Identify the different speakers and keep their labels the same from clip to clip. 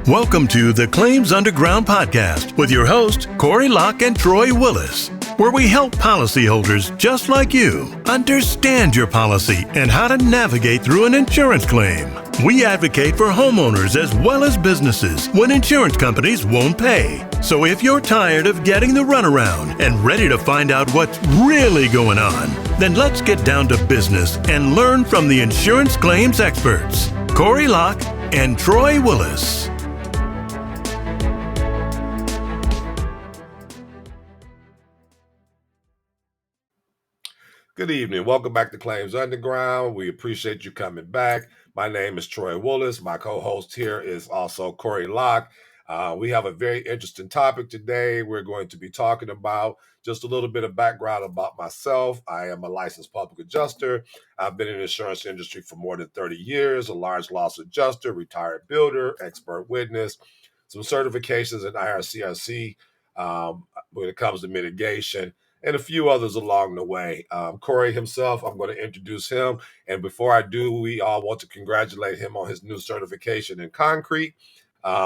Speaker 1: Welcome to the Claims Underground podcast with your hosts, Corey Locke and Troy Willis, where we help policyholders just like you understand your policy and how to navigate through an insurance claim. We advocate for homeowners as well as businesses when insurance companies won't pay. So if you're tired of getting the runaround and ready to find out what's really going on, then let's get down to business and learn from the insurance claims experts, Corey Locke and Troy Willis.
Speaker 2: Good evening. Welcome back to Claims Underground. We appreciate you coming back. My name is Troy Willis. My co-host here is also Corey Locke. We have a very interesting topic today. We're going to be talking about just a little bit of background about myself. I am a licensed public adjuster. I've been in the insurance industry for more than 30 years, a large loss adjuster, retired builder, expert witness, some certifications in IRCRC when it comes to mitigation, and a few others along the way. Corey himself, I'm going to introduce him. And before I do, we all want to congratulate him on his new certification in concrete,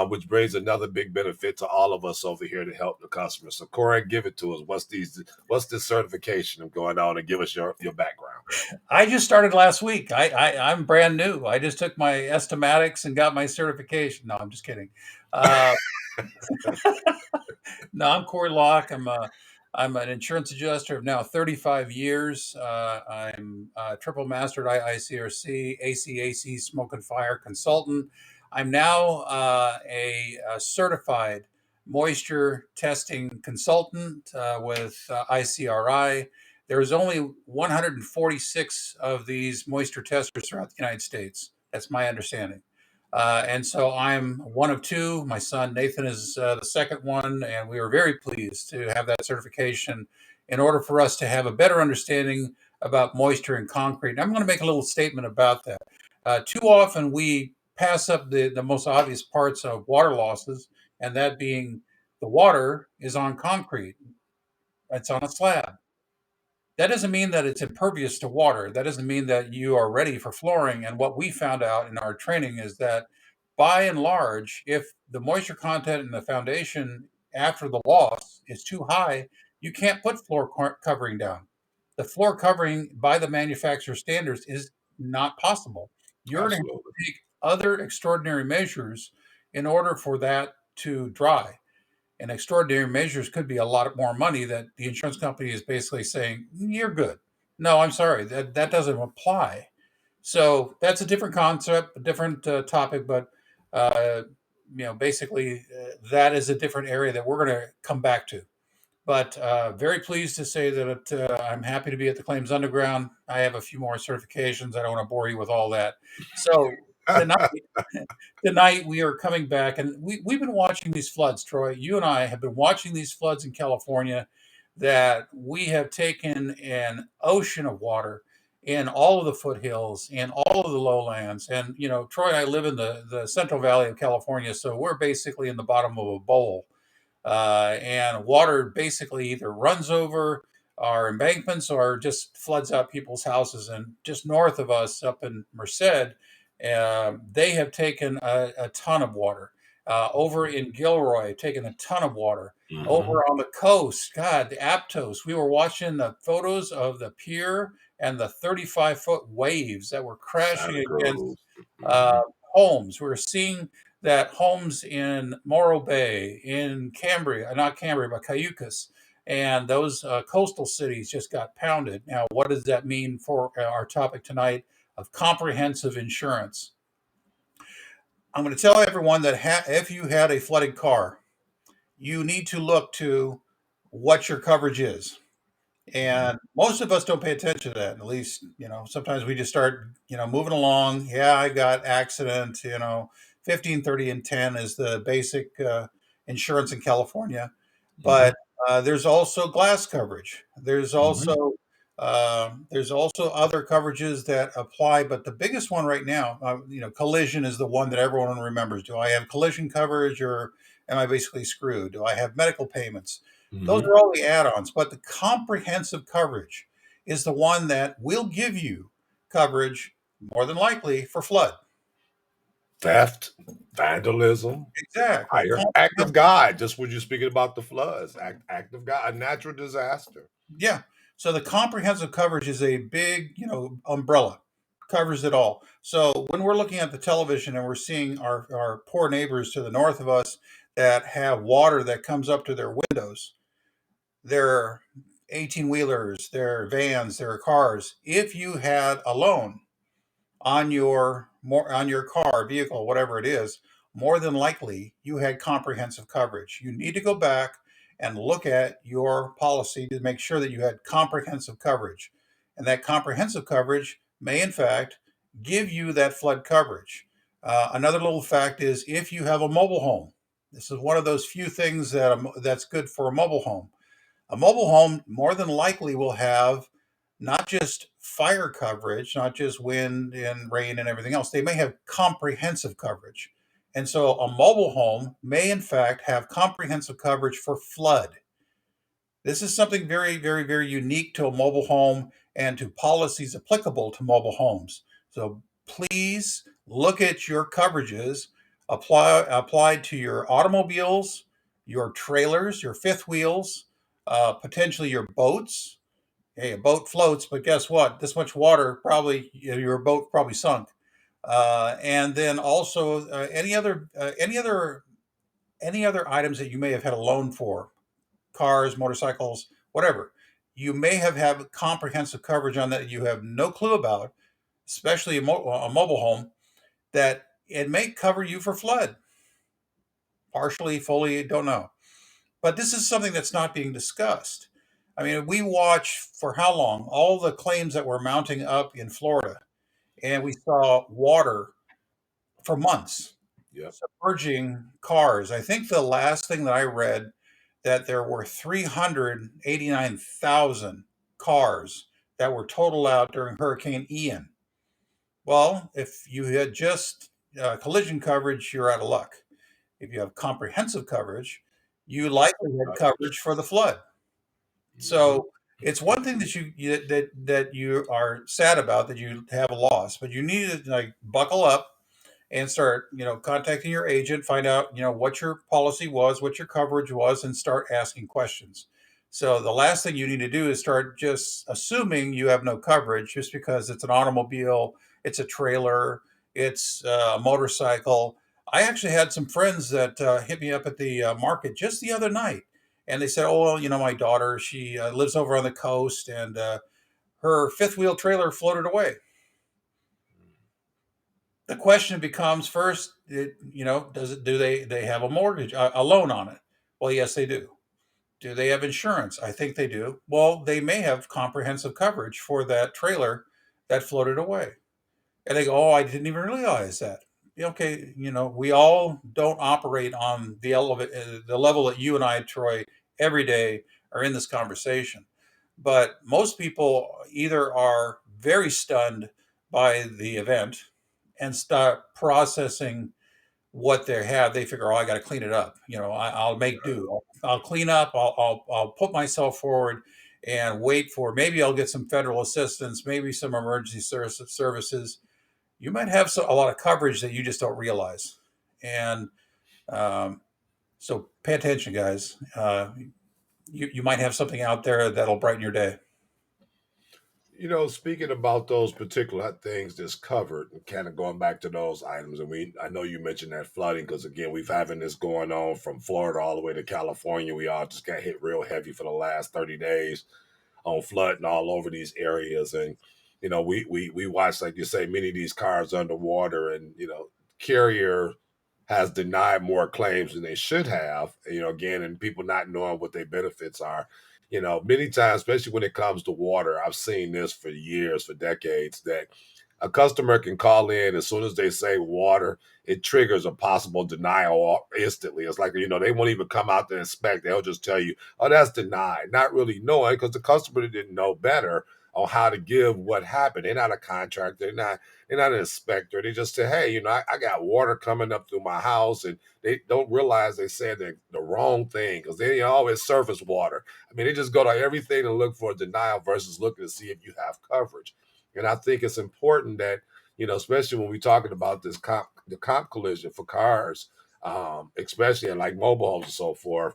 Speaker 2: which brings another big benefit to all of us over here to help the customer. So Corey, give it to us. What's this certification going on, and give us your background?
Speaker 3: I just started last week. I'm brand new. I just took my estimatics and got my certification. No, I'm just kidding. No, I'm Corey Locke. I'm an insurance adjuster of now 35 years. I'm triple mastered IICRC, ACAC smoke and fire consultant. I'm now a certified moisture testing consultant with ICRI. There's only 146 of these moisture testers throughout the United States. That's my understanding. And so I'm one of two. My son Nathan is the second one, and we are very pleased to have that certification in order for us to have a better understanding about moisture in concrete. And I'm going to make a little statement about that. Too often we pass up the most obvious parts of water losses, and that being the water is on concrete. It's on a slab. That doesn't mean that it's impervious to water. That doesn't mean that you are ready for flooring. And what we found out in our training is that by and large, if the moisture content in the foundation after the loss is too high, you can't put floor covering down. The floor covering by the manufacturer standards is not possible. You're going to have to take other extraordinary measures in order for that to dry. And extraordinary measures could be a lot more money that the insurance company is basically saying, you're good. No, I'm sorry, that doesn't apply. So that's a different concept, a different topic, but basically that is a different area that we're going to come back to. But very pleased to say that I'm happy to be at the Claims Underground. I have a few more certifications. I don't want to bore you with all that. So tonight we are coming back, and we've been watching these floods, Troy. You and I have been watching these floods in California that we have taken an ocean of water in all of the foothills, in all of the lowlands. And, Troy and I live in the Central Valley of California, so we're basically in the bottom of a bowl. And water basically either runs over our embankments or just floods out people's houses. And just north of us up in Merced, they have taken a ton of water. Over in Gilroy, taken a ton of water. Mm-hmm. Over on the coast, God, the Aptos, we were watching the photos of the pier and the 35-foot waves that were crashing against homes. We were seeing that homes in Morro Bay, in Cambria, not Cambria, but Cayucas, and those coastal cities just got pounded. Now, what does that mean for our topic tonight of comprehensive insurance? I'm going to tell everyone that if you had a flooded car, you need to look to what your coverage is. And most of us don't pay attention to that. At least, sometimes we just start, moving along. Yeah, I got accident, 15, 30, and 10 is the basic insurance in California. But there's also glass coverage. There's also other coverages that apply, but the biggest one right now, collision is the one that everyone remembers. Do I have collision coverage, or am I basically screwed? Do I have medical payments? Mm-hmm. Those are all the add-ons, but the comprehensive coverage is the one that will give you coverage, more than likely, for flood.
Speaker 2: Theft. Vandalism.
Speaker 3: Exactly.
Speaker 2: Fire. Act of God. Just when you're speaking about the floods. Act of God. A natural disaster.
Speaker 3: Yeah. So the comprehensive coverage is a big, umbrella, covers it all. So when we're looking at the television and we're seeing our poor neighbors to the north of us that have water that comes up to their windows, their 18 wheelers, their vans, their cars, if you had a loan on your car, vehicle, whatever it is, more than likely you had comprehensive coverage. You need to go back and look at your policy to make sure that you had comprehensive coverage. And that comprehensive coverage may, in fact, give you that flood coverage. Another little fact is if you have a mobile home, this is one of those few things that's good for a mobile home. A mobile home more than likely will have not just fire coverage, not just wind and rain and everything else. They may have comprehensive coverage. And so a mobile home may, in fact, have comprehensive coverage for flood. This is something very, very, very unique to a mobile home and to policies applicable to mobile homes. So please look at your coverages applied to your automobiles, your trailers, your fifth wheels, potentially your boats. Hey, a boat floats, but guess what? This much water probably your boat probably sunk. And then also any other items that you may have had a loan for, cars, motorcycles, whatever. You may have had comprehensive coverage on that you have no clue about, especially a mobile home, that it may cover you for flood. Partially, fully, don't know. But this is something that's not being discussed. I mean, we watch for how long? All the claims that were mounting up in Florida, and we saw water for months
Speaker 2: Yep.
Speaker 3: submerging cars. I think the last thing that I read that there were 389,000 cars that were totaled out during Hurricane Ian. Well, if you had just collision coverage, you're out of luck. If you have comprehensive coverage, you likely had coverage for the flood. So it's one thing that you are sad about that you have a loss, but you need to like buckle up and start, contacting your agent, find out, what your policy was, what your coverage was, and start asking questions. So the last thing you need to do is start just assuming you have no coverage just because it's an automobile, it's a trailer, it's a motorcycle. I actually had some friends that hit me up at the market just the other night, and they said, "Oh, well, my daughter, she lives over on the coast, and her fifth wheel trailer floated away." The question becomes first, do they have a mortgage, a loan on it? Well, yes, they do. Do they have insurance? I think they do. Well, they may have comprehensive coverage for that trailer that floated away. And they go, "Oh, I didn't even realize that." Okay, we all don't operate on the level that you and I, Troy, every day are in this conversation. But most people either are very stunned by the event and start processing what they have. They figure, "Oh, I got to clean it up. I'll make do. I'll clean up. I'll put myself forward and wait for maybe I'll get some federal assistance, maybe some emergency services." You might have a lot of coverage that you just don't realize. And um, so pay attention, guys. You might have something out there that'll brighten your day.
Speaker 2: Speaking about those particular things that's covered, and kind of going back to those items, and I know you mentioned that flooding because again, we've having this going on from Florida all the way to California. We all just got hit real heavy for the last 30 days on flooding all over these areas, and we watched, like you say, many of these cars underwater, and carrier has denied more claims than they should have. Again, and people not knowing what their benefits are. Many times, especially when it comes to water, I've seen this for years, for decades, that a customer can call in as soon as they say water, it triggers a possible denial instantly. It's like, they won't even come out to inspect. They'll just tell you, "Oh, that's denied," not really knowing because the customer didn't know better on how to give what happened. They're not a contractor. They're not an inspector. They just say, "Hey, I got water coming up through my house," and they don't realize they said the wrong thing because they always surface water. I mean, they just go to everything and look for a denial versus looking to see if you have coverage. And I think it's important that, especially when we're talking about the comp collision for cars, especially in like mobile homes and so forth,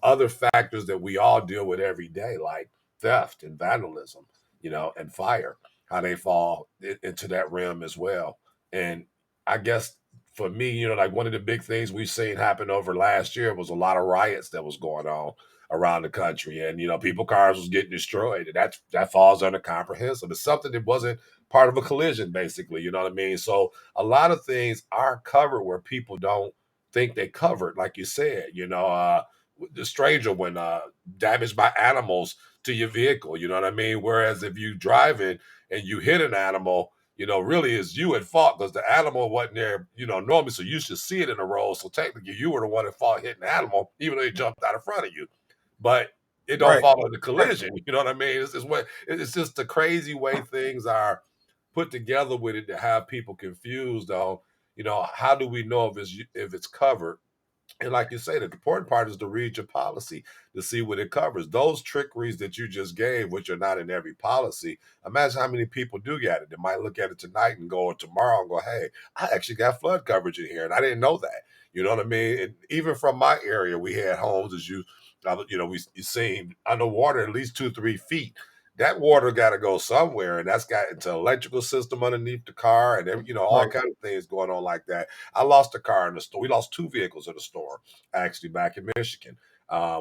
Speaker 2: other factors that we all deal with every day, like theft and vandalism, and fire, how they fall into that realm as well. And I guess for me, like one of the big things we've seen happen over last year was a lot of riots that was going on around the country, and people cars was getting destroyed, and that falls under comprehensive. It's something that wasn't part of a collision, basically. You know what I mean? So a lot of things are covered where people don't think they covered, like you said. The stranger when damaged by animals to your vehicle. You know what I mean? Whereas if you driving and you hit an animal, really is you at fault because the animal wasn't there, normally. So you should see it in the road. So technically, you were the one at fault hitting the animal, even though it jumped out in front of you. But it don't
Speaker 3: Right.
Speaker 2: follow the collision. You know what I mean? It's just the crazy way things are put together with it to have people confused on, how do we know if it's covered? And like you say, the important part is to read your policy to see what it covers. Those trickeries that you just gave, which are not in every policy, imagine how many people do get it. They might look at it tonight and go, or tomorrow and go, hey, I actually got flood coverage in here, and I didn't know that. You know what I mean? And even from my area, we had homes, as you seen underwater at least 2-3 feet. That water got to go somewhere, and that's got into electrical system underneath the car, and all
Speaker 3: Right.
Speaker 2: kind of things going on like that. I lost a car in the store. We lost 2 vehicles in the store, actually, back in Michigan,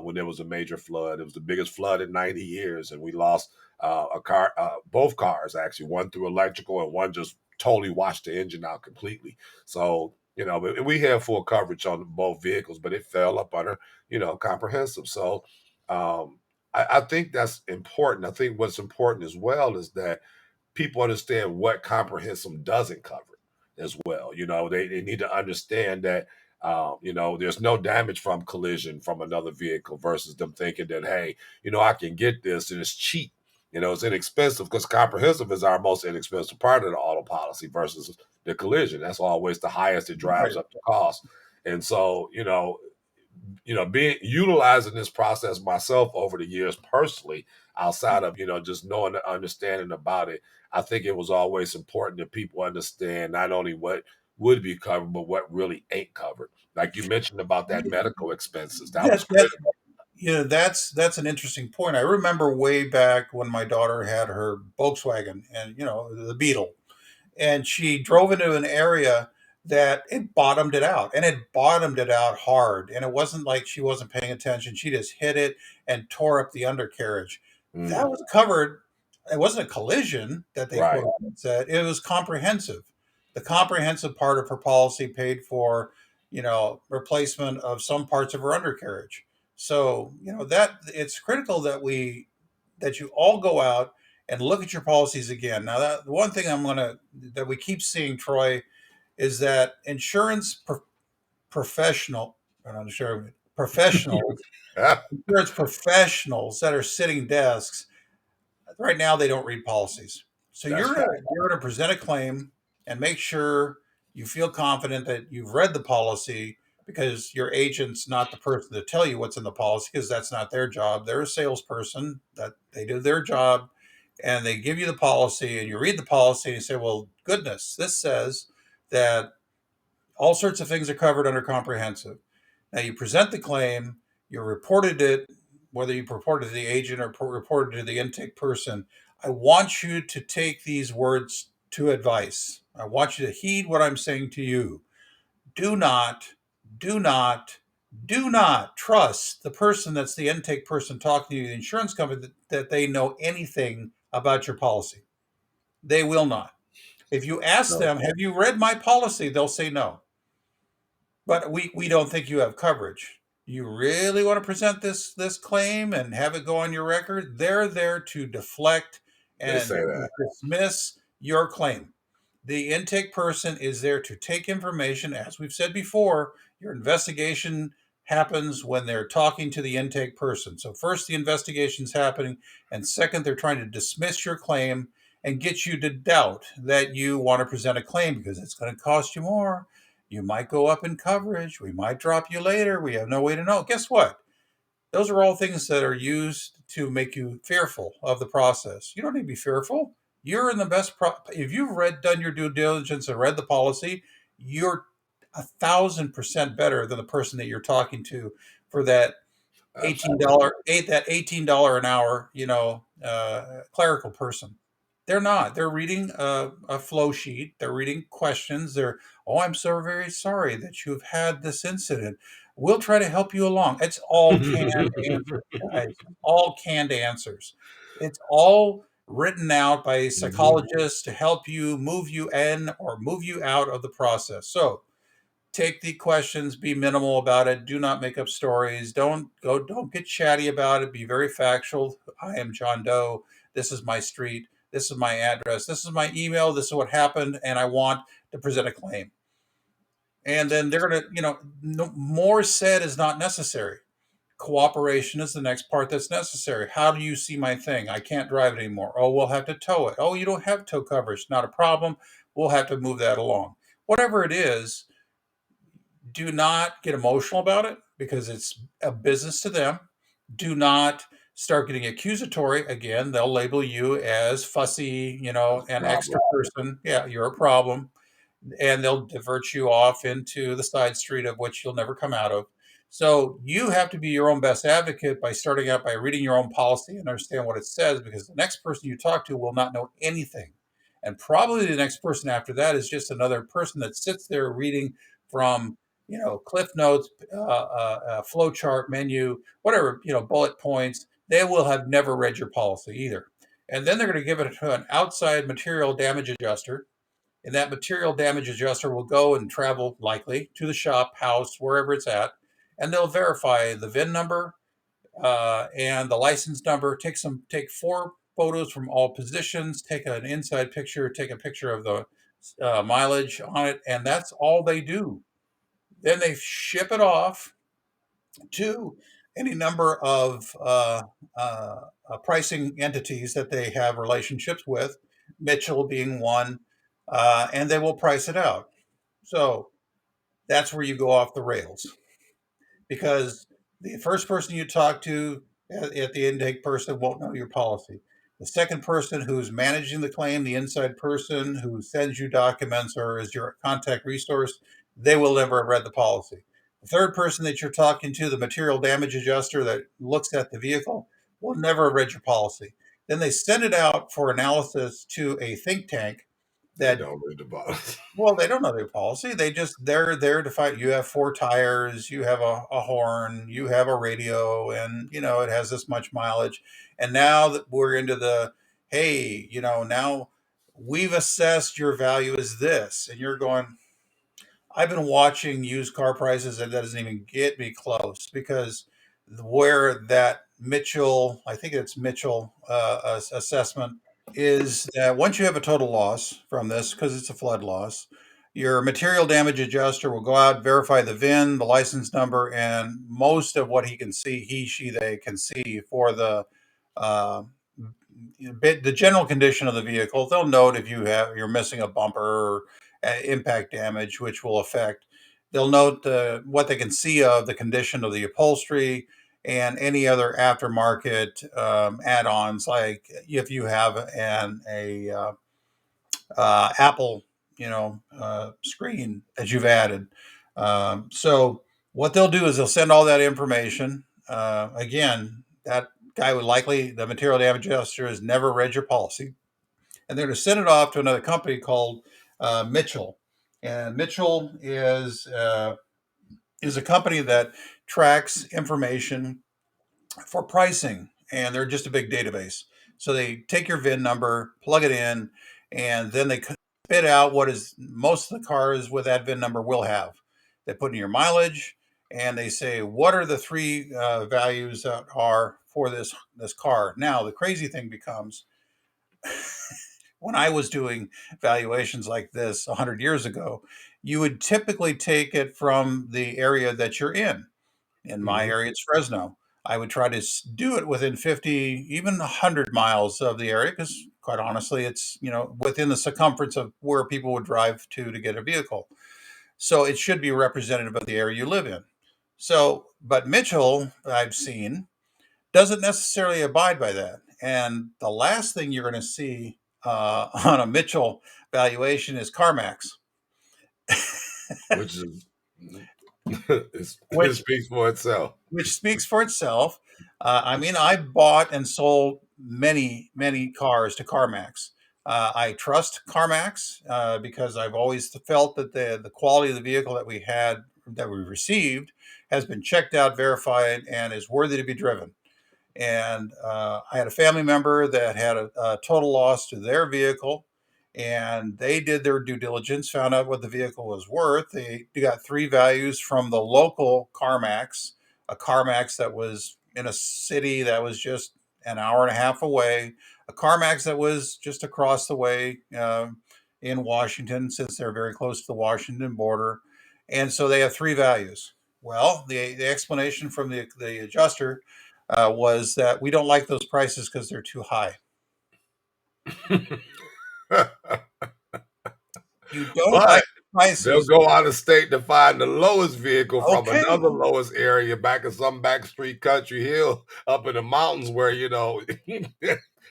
Speaker 2: when there was a major flood. It was the biggest flood in 90 years, and we lost a car, both cars, actually, one through electrical and one just totally washed the engine out completely. So, but we had full coverage on both vehicles, but it fell up under, comprehensive. So, I think that's important. I think what's important as well is that people understand what comprehensive doesn't cover as well. They need to understand that, there's no damage from collision from another vehicle versus them thinking that, hey, I can get this and it's cheap. It's inexpensive because comprehensive is our most inexpensive part of the auto policy versus the collision. That's always the highest. It drives
Speaker 3: Right.
Speaker 2: up the cost. And so, being utilizing this process myself over the years personally, outside of just knowing the understanding about it, I think it was always important that people understand not only what would be covered, but what really ain't covered. Like you mentioned about that medical expenses, that was
Speaker 3: That
Speaker 2: critical.
Speaker 3: that's an interesting point. I remember way back when my daughter had her Volkswagen and the Beetle, and she drove into an area that it bottomed it out, and it bottomed it out hard, and it wasn't like she wasn't paying attention. She just hit it and tore up the undercarriage. That
Speaker 2: Mm,
Speaker 3: was covered. It wasn't a collision that they
Speaker 2: right.
Speaker 3: quote said. It was comprehensive. The comprehensive part of her policy paid for replacement of some parts of her undercarriage. So that it's critical that you all go out and look at your policies again. Now, that the one thing that we keep seeing, Troy, is that professional, I'm not sure, professionals, insurance professionals that are sitting desks right now, they don't read policies. So
Speaker 2: That's fact.
Speaker 3: you're gonna present a claim and make sure you feel confident that you've read the policy, because your agent's not the person to tell you what's in the policy, because that's not their job. They're a salesperson, that they do their job, and they give you the policy and you read the policy and you say, well, goodness, this says that all sorts of things are covered under comprehensive. Now you present the claim, you reported it, whether you reported to the agent or reported to the intake person. I want you to take these words to advice. I want you to heed what I'm saying to you. Do not, do not, do not trust the person that's the intake person talking to you, the insurance company, that they know anything about your policy. They will not. If you ask
Speaker 2: No,
Speaker 3: them, have you read my policy? They'll say no. But we don't think you have coverage. You really want to present this claim and have it go on your record? They're there to deflect
Speaker 2: they
Speaker 3: and
Speaker 2: say that.
Speaker 3: dismiss your claim. The intake person is there to take information. As we've said before, your investigation happens when they're talking to the intake person. So first, the investigation's happening, and second, they're trying to dismiss your claim and get you to doubt that you want to present a claim, because it's going to cost you more. You might go up in coverage. We might drop you later. We have no way to know. Guess what? Those are all things that are used to make you fearful of the process. You don't need to be fearful. you're in the best. If you've done your due diligence and read the policy, you're 1,000% better than the person that you're talking to for that
Speaker 2: Absolutely.
Speaker 3: $18 an hour, clerical person. They're not. They're reading a flow sheet. They're reading questions. Oh, I'm so very sorry that you've had this incident. We'll try to help you along. It's all canned answers, guys. All canned answers. It's all written out by
Speaker 2: Mhm.
Speaker 3: psychologists to help you move you in or move you out of the process. So take the questions, be minimal about it, do not make up stories, don't get chatty about it, be very factual. I am John Doe, this is my street, this is my address, this is my email, this is what happened, and I want to present a claim. And then they're going to, no, more said is not necessary. Cooperation is the next part that's necessary. How do you see my thing? I can't drive it anymore. Oh, we'll have to tow it. Oh, you don't have tow coverage, not a problem, we'll have to move that along. Whatever it is, do not get emotional about it because it's a business to them. Do not start getting accusatory. Again, they'll label you as fussy, an
Speaker 2: Problem.
Speaker 3: extra person. Yeah, you're a problem. And they'll divert you off into the side street of which you'll never come out of. So you have to be your own best advocate by starting out by reading your own policy and understand what it says, because the next person you talk to will not know anything. And probably the next person after that is just another person that sits there reading from, cliff notes, flow chart, menu, whatever, bullet points. They will have never read your policy either. And then they're going to give it to an outside material damage adjuster, and that material damage adjuster will go and travel likely to the shop, house, wherever it's at, and they'll verify the VIN number and the license number. Take 4 photos from all positions, take an inside picture, take a picture of the mileage on it, and that's all they do. Then they ship it off to any number of pricing entities that they have relationships with, Mitchell being one, and they will price it out. So that's where you go off the rails, because the first person you talk to at the intake person won't know your policy. The second person who's managing the claim, the inside person who sends you documents or is your contact resource, they will never have read the policy. The third person that you're talking to, the material damage adjuster that looks at the vehicle, will never have read your policy. Then they send it out for analysis to a think tank
Speaker 2: They
Speaker 3: that,
Speaker 2: don't read the bottom.
Speaker 3: well, they don't know their policy. They're there to fight. You have 4 tires, you have a horn, you have a radio, and it has this much mileage. And now that we're into the, hey, now we've assessed your value as this, and you're going, I've been watching used car prices, and that doesn't even get me close, because where that Mitchell, I think it's Mitchell assessment, is that once you have a total loss from this, because it's a flood loss, your material damage adjuster will go out, verify the VIN, the license number, and most of what they can see for uh, the general condition of the vehicle. They'll note if you're missing a bumper or impact damage, which will affect. They'll note what they can see of the condition of the upholstery and any other aftermarket add-ons, like if you have a Apple, screen that you've added. So what they'll do is they'll send all that information. Again, that guy would likely, the material damage adjuster, has never read your policy, and they're going to send it off to another company called Mitchell. And Mitchell is a company that tracks information for pricing, and they're just a big database. So they take your VIN number, plug it in, and then they spit out what is most of the cars with that VIN number will have. They put in your mileage, and they say what are the 3 values that are for this car. Now the crazy thing becomes, when I was doing valuations like this 100 years ago, you would typically take it from the area that you're in. In my
Speaker 2: Mhm.
Speaker 3: area, it's Fresno. I would try to do it within 50, even 100 miles of the area, because quite honestly, it's, within the circumference of where people would drive to get a vehicle. So it should be representative of the area you live in. So, but Mitchell, I've seen, doesn't necessarily abide by that. And the last thing you're going to see on a Mitchell valuation is CarMax.
Speaker 2: Which is it
Speaker 3: which
Speaker 2: speaks for itself.
Speaker 3: which speaks for itself. I mean, I bought and sold many, many cars to CarMax. I trust CarMax because I've always felt that the quality of the vehicle that we received has been checked out, verified, and is worthy to be driven. And I had a family member that had a total loss to their vehicle, and they did their due diligence, found out what the vehicle was worth. They got three values from the local CarMax, a CarMax that was in a city that was just an hour and a half away, a CarMax that was just across the way in Washington, since they're very close to the Washington border. And so they have three values. Well, the explanation from the adjuster was that we don't like those prices because they're too high. You don't like
Speaker 2: But
Speaker 3: the
Speaker 2: they'll
Speaker 3: prices.
Speaker 2: go out of state to find the lowest vehicle from
Speaker 3: Okay.
Speaker 2: another lowest area back in some backstreet country hill up in the mountains where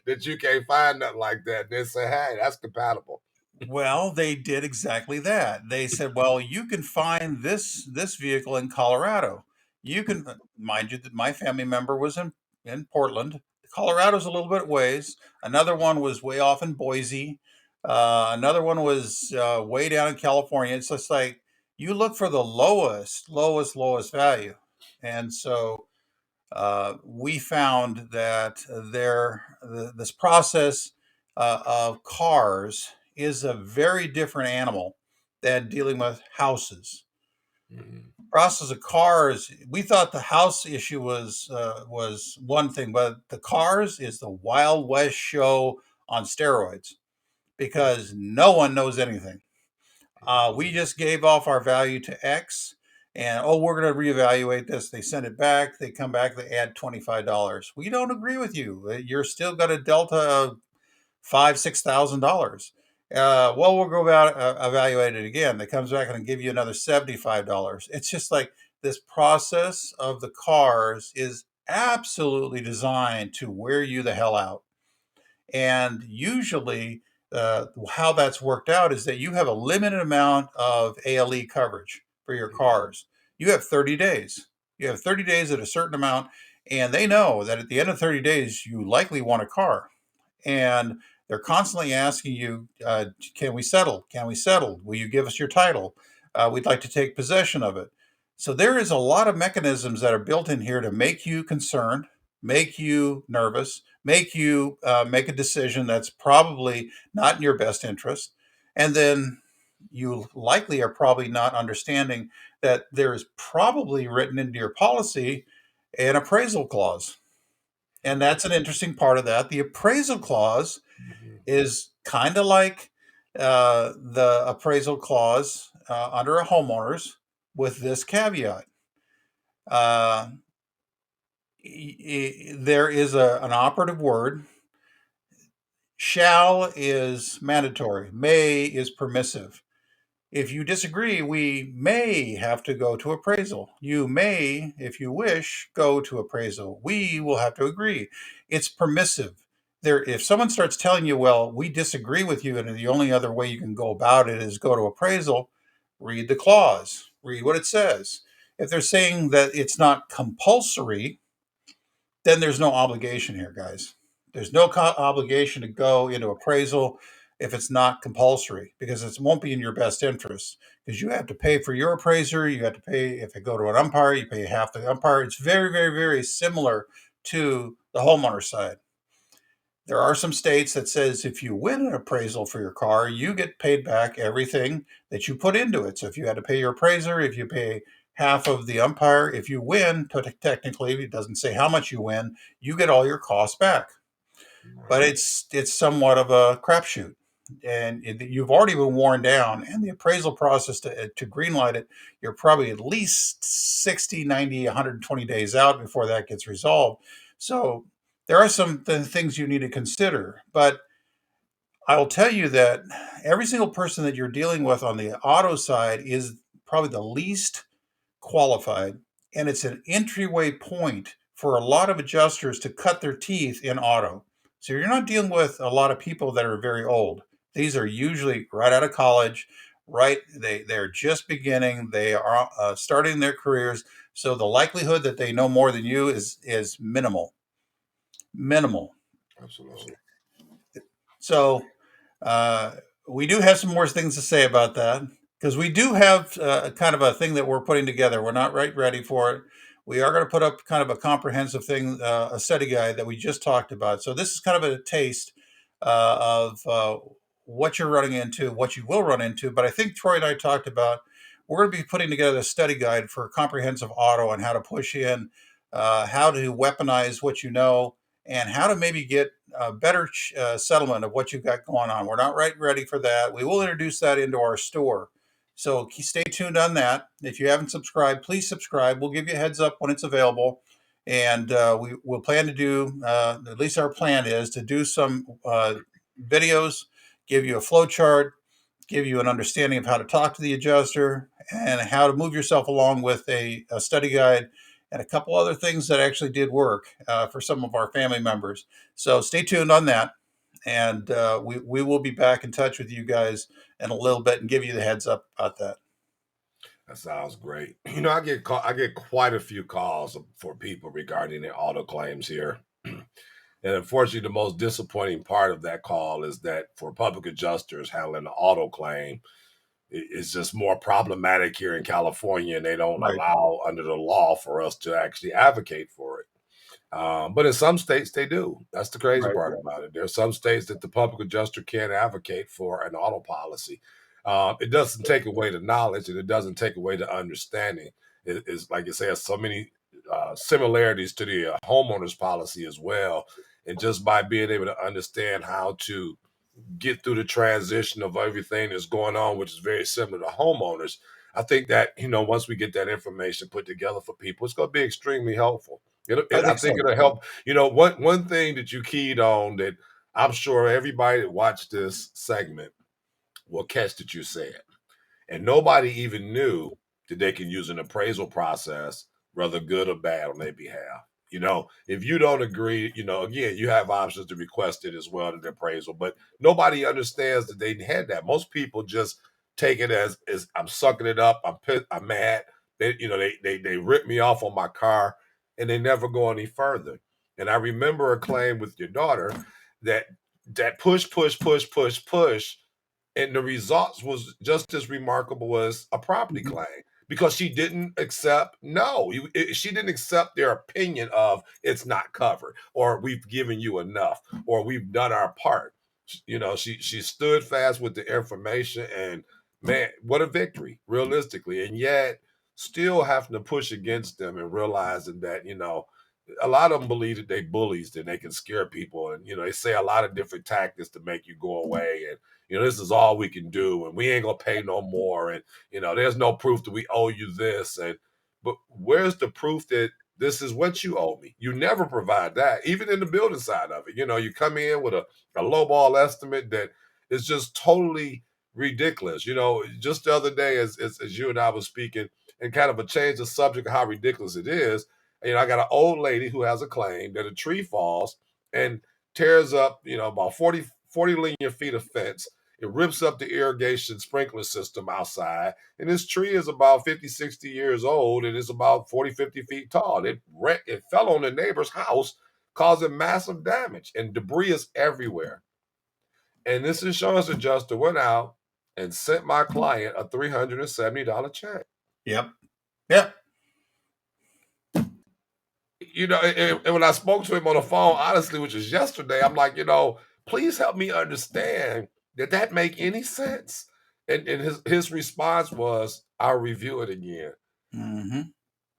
Speaker 2: that you can't find nothing like that. They say, hey, that's compatible.
Speaker 3: Well, they did exactly that. They said, "Well, you can find this vehicle in Colorado. You can, mind you, that my family member was in Portland. Colorado's a little bit ways. Another one was way off in Boise. Another one was way down in California. It's just like you look for the lowest value." And so we found that this process of cars is a very different animal than dealing with houses.
Speaker 2: Mhm.
Speaker 3: Process of cars, we thought the house issue was one thing, but the cars is the Wild West show on steroids because no one knows anything. We just gave off our value to X, and oh, we're going to reevaluate this. They send it back. They come back. They add $25. We don't agree with you. You're still got a delta of $6,000. Well, we'll go about evaluate it again. They comes back and give you another $75. It's just like this process of the cars is absolutely designed to wear you the hell out. And usually, how that's worked out is that you have a limited amount of ALE coverage for your cars. You have 30 days. You have 30 days at a certain amount, and they know that at the end of 30 days, you likely want a car. And they're constantly asking you, can we settle? Can we settle? Will you give us your title? We'd like to take possession of it. So there is a lot of mechanisms that are built in here to make you concerned, make you nervous, make you make a decision that's probably not in your best interest. And then you likely are probably not understanding that there is probably written into your policy an appraisal clause. And that's an interesting part of that. The appraisal clause
Speaker 2: Mhm.
Speaker 3: is kind of like the appraisal clause under a homeowner's with this caveat. Uh, there is an operative word. Shall is mandatory. May is permissive. If you disagree, we may have to go to appraisal. You may, if you wish, go to appraisal. We will have to agree. It's permissive. If someone starts telling you, well, we disagree with you, and the only other way you can go about it is go to appraisal, read the clause, read what it says. If they're saying that it's not compulsory, then there's no obligation here, guys. There's no obligation to go into appraisal if it's not compulsory because it won't be in your best interest because you have to pay for your appraiser. You have to pay if you go to an umpire, you pay half the umpire. It's very, very, very similar to the homeowner side. There are some states that says if you win an appraisal for your car, you get paid back everything that you put into it. So if you had to pay your appraiser, if you pay half of the umpire, if you win, technically, it doesn't say how much you win, you get all your costs back. But
Speaker 2: Right.
Speaker 3: it's somewhat of a crapshoot. And you've already been worn down, and the appraisal process to greenlight it, you're probably at least 60, 90, 120 days out before that gets resolved. So there are some things you need to consider. But I'll tell you that every single person that you're dealing with on the auto side is probably the least qualified, and it's an entryway point for a lot of adjusters to cut their teeth in auto. So you're not dealing with a lot of people that are very old. These are usually right out of college, right? They're just beginning. They are starting their careers. So the likelihood that they know more than you is minimal, minimal.
Speaker 2: Absolutely.
Speaker 3: So uh, we do have some more things to say about that because we do have kind of a thing that we're putting together. We're not ready for it. We are going to put up kind of a comprehensive thing, a study guide that we just talked about. So this is kind of a taste of what you're running into, what you will run into. But I think Troy and I talked about we're going to be putting together a study guide for comprehensive auto and how to push in, how to weaponize what you know, and how to maybe get a better settlement of what you've got going on. We're not ready for that. We will introduce that into our store. So stay tuned on that. If you haven't subscribed, please subscribe. We'll give you a heads up when it's available. And we will plan to do, at least our plan is to do some videos, give you a flow chart, give you an understanding of how to talk to the adjuster and how to move yourself along with a study guide and a couple other things that actually did work for some of our family members. So stay tuned on that. And we will be back in touch with you guys in a little bit and give you the heads up about that.
Speaker 2: That sounds great. I get quite a few calls for people regarding their auto claims here. And unfortunately, the most disappointing part of that call is that for public adjusters handling an auto claim, it's just more problematic here in California, and they don't
Speaker 3: Right.
Speaker 2: allow under the law for us to actually advocate for it. But in some states, they do. That's the crazy
Speaker 3: Right.
Speaker 2: part about it. There are some states that the public adjuster can't advocate for an auto policy. It doesn't take away the knowledge, and it doesn't take away the understanding. It's like you say, there's so many similarities to the homeowners policy as well. And just by being able to understand how to get through the transition of everything that's going on, which is very similar to homeowners, I think that, once we get that information put together for people, it's going to be extremely helpful.
Speaker 3: I
Speaker 2: I
Speaker 3: think
Speaker 2: think
Speaker 3: so.
Speaker 2: it'll help. One thing that you keyed on that I'm sure everybody that watched this segment will catch that you said, and nobody even knew that they can use an appraisal process, whether good or bad, on their behalf. If you don't agree, again, you have options to request it as well to the appraisal, but nobody understands that they had that. Most people just take it as I'm sucking it up. I'm pissed, I'm mad. They rip me off on my car, and they never go any further. And I remember a claim with your daughter that push, and the results was just as remarkable as a property
Speaker 3: Mhm.
Speaker 2: claim because she didn't accept she didn't accept their opinion of it's not covered or we've given you enough or we've done our part. She stood fast with the information, and man, what a victory realistically. And yet still having to push against them and realizing that a lot of them believe that they bullies and they can scare people, and they say a lot of different tactics to make you go away, and this is all we can do, and we ain't gonna pay no more, and there's no proof that we owe you this, but where's the proof that this is what you owe me? You never provide that, even in the building side of it. You come in with a lowball estimate that is just totally ridiculous. Just the other day, as you and I was speaking, and kind of a change of subject of how ridiculous it is. I got an old lady who has a claim that a tree falls and tears up, about 40 linear feet of fence. It rips up the irrigation sprinkler system outside. And this tree is about 50, 60 years old, and it's about 40, 50 feet tall. It fell on the neighbor's house, causing massive damage, and debris is everywhere. And this insurance adjuster went out and sent my client a $370 check.
Speaker 3: Yep. Yep.
Speaker 2: And when I spoke to him on the phone, honestly, which was yesterday, I'm like, please help me understand. Did that make any sense? And his response was, I'll review it again.
Speaker 3: Mm-hmm.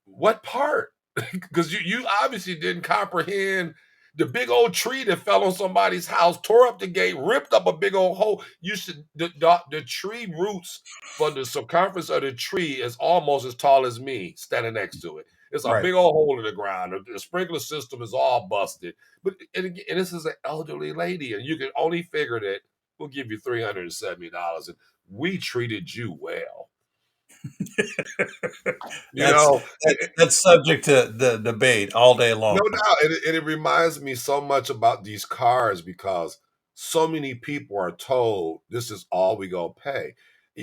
Speaker 2: What part? Because you obviously didn't comprehend the big old tree that fell on somebody's house, tore up the gate, ripped up a big old hole. The tree roots for the circumference of the tree is almost as tall as me standing next to it. It's a
Speaker 3: Right.
Speaker 2: big old hole in the ground. The sprinkler system is all busted. But and this is an elderly lady, and you can only figure that we'll give you $370, and we treated you well. You
Speaker 3: That's
Speaker 2: know,
Speaker 3: that's subject to the debate all day long.
Speaker 2: no doubt, and it reminds me so much about these cars because so many people are told this is all we gonna pay.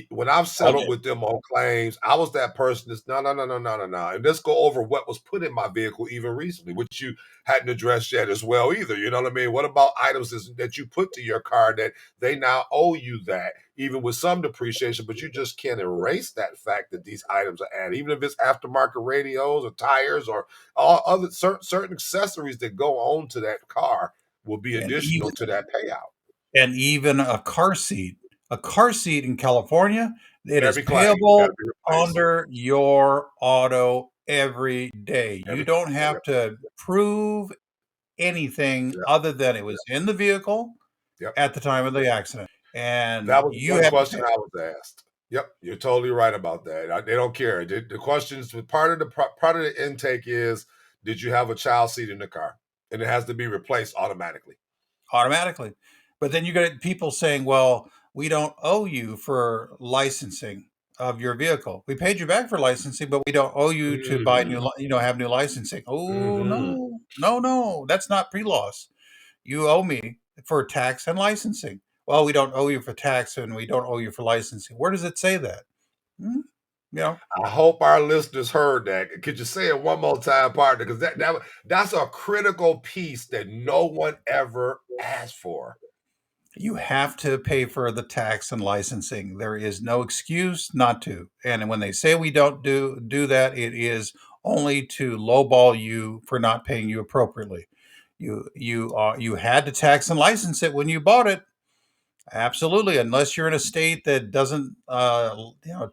Speaker 2: When I've settled
Speaker 3: Okay.
Speaker 2: with them on claims, I was that person that's no, no, no, no, no, no, no. And let's go over what was put in my vehicle even recently, which you hadn't addressed yet as well either. You know what I mean? What about items that you put to your car that they now owe you that, even with some depreciation, but you just can't erase that fact that these items are added, even if it's aftermarket radios or tires or all other certain accessories that go on to that car will be
Speaker 3: And even
Speaker 2: additional to that payout.
Speaker 3: and even a car seat. A car seat in California, it is
Speaker 2: Every claim got to
Speaker 3: payable
Speaker 2: be replaced.
Speaker 3: under your auto every day. You
Speaker 2: Every
Speaker 3: don't have
Speaker 2: yep,
Speaker 3: to prove anything
Speaker 2: yep,
Speaker 3: other than it was in the vehicle
Speaker 2: yep.
Speaker 3: at the time of the accident, and
Speaker 2: That was
Speaker 3: you
Speaker 2: one
Speaker 3: have to
Speaker 2: question
Speaker 3: pay.
Speaker 2: I was asked. Yep, you're totally right about that. They don't care. The questions part of the intake is, did you have a child seat in the car, and it has to be replaced automatically.
Speaker 3: Automatically. But then you get people saying, well, we don't owe you for licensing of your vehicle. We paid you back for licensing, but we don't owe you to buy
Speaker 2: Hmm.
Speaker 3: have new licensing. Oh,
Speaker 2: Hmm.
Speaker 3: no, no, no. That's not pre-loss. You owe me for tax and licensing. Well, we don't owe you for tax and we don't owe you for licensing. Where does it say that? Hmm? You know,
Speaker 2: I hope our listeners heard that. Could you say it one more time, partner? Because that's a critical piece that no one ever asked for.
Speaker 3: you have to pay for the tax and licensing. There is no excuse not to. And when they say we don't do that, it is only to lowball you for not paying you appropriately. You had to tax and license it when you bought it. Absolutely, unless you're in a state that doesn't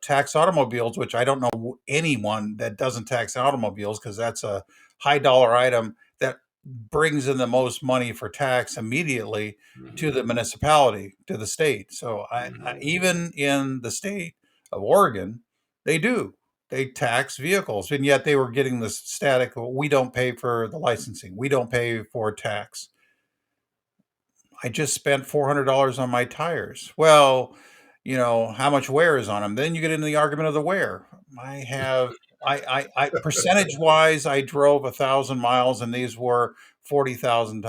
Speaker 3: tax automobiles, which I don't know anyone that doesn't tax automobiles because that's a high dollar item that brings in the most money for tax immediately to
Speaker 2: Hmm.
Speaker 3: the municipality, to the state. So I
Speaker 2: Hmm.
Speaker 3: even in the state of Oregon, they do. They tax vehicles, and yet they were getting this static. "Well, we don't pay for the licensing. We don't pay for tax. I just spent $400 on my tires." Well, how much wear is on them? Then you get into the argument of the wear. I have, I percentage wise, I drove 1,000 miles, and these were 40,000,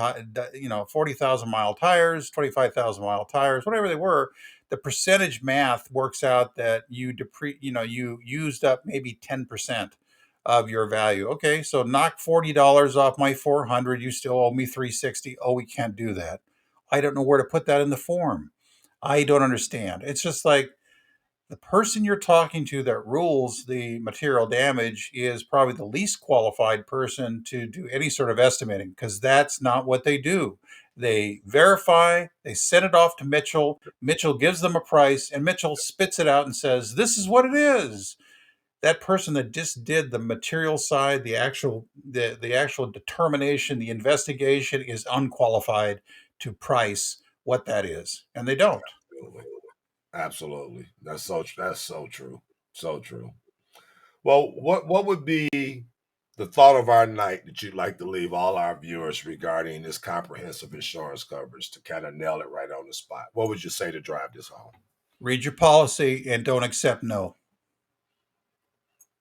Speaker 3: 40,000 mile tires, 25,000 mile tires, whatever they were. The percentage math works out that you used up maybe 10% of your value. Okay, so knock $40 off my 400. You still owe me 360. Oh, we can't do that. I don't know where to put that in the form. I don't understand. It's just like the person you're talking to that rules the material damage is probably the least qualified person to do any sort of estimating because that's not what they do. They verify, they send it off to Mitchell. Mitchell gives them a price, and Mitchell spits it out and says, "This is what it is." That person that just did the material side, the actual determination, the investigation is unqualified to price what that is, and they don't.
Speaker 2: Absolutely. Absolutely. That's so true. So true. Well, what would be the thought of our night that you'd like to leave all our viewers regarding this comprehensive insurance coverage to kind of nail it right on the spot? What would you say to drive this home?
Speaker 3: Read your policy and don't accept no.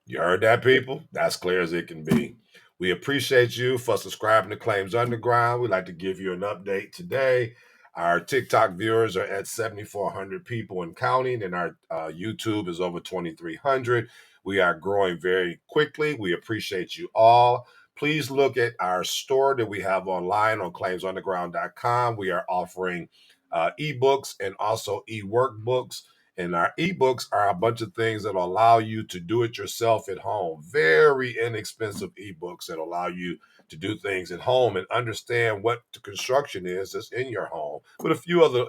Speaker 2: You heard that, people? That's clear as it can be. We appreciate you for subscribing to Claims Underground. We'd like to give you an update today. Our TikTok viewers are at 7,400 people and counting, and our YouTube is over 2,300. We are growing very quickly. We appreciate you all. Please look at our store that we have online on claimsunderground.com. We are offering ebooks and also e-workbooks. And our ebooks are a bunch of things that will allow you to do it yourself at home. Very inexpensive ebooks that allow you to do things at home and understand what the construction is that's in your home, with a few other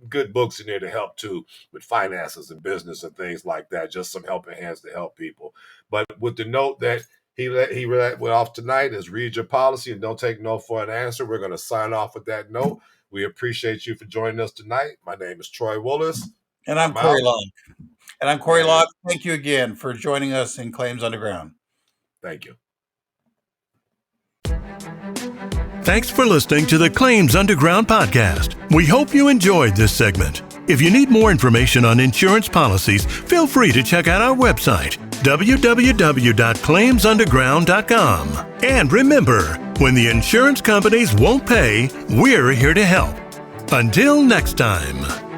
Speaker 2: good books in there to help too with finances and business and things like that. Just some helping hands to help people. But with the note that went off tonight is read your policy and don't take no for an answer. We're going to sign off with that note. We appreciate you for joining us tonight. My name is Troy Willis.
Speaker 3: And I'm
Speaker 2: I'm out.
Speaker 3: Corey Locke.
Speaker 2: And
Speaker 3: Thank you again for joining us in Claims Underground.
Speaker 2: thank you.
Speaker 1: Thanks for listening to the Claims Underground podcast. We hope you enjoyed this segment. If you need more information on insurance policies, feel free to check out our website, www.claimsunderground.com. And remember, when the insurance companies won't pay, we're here to help. Until next time.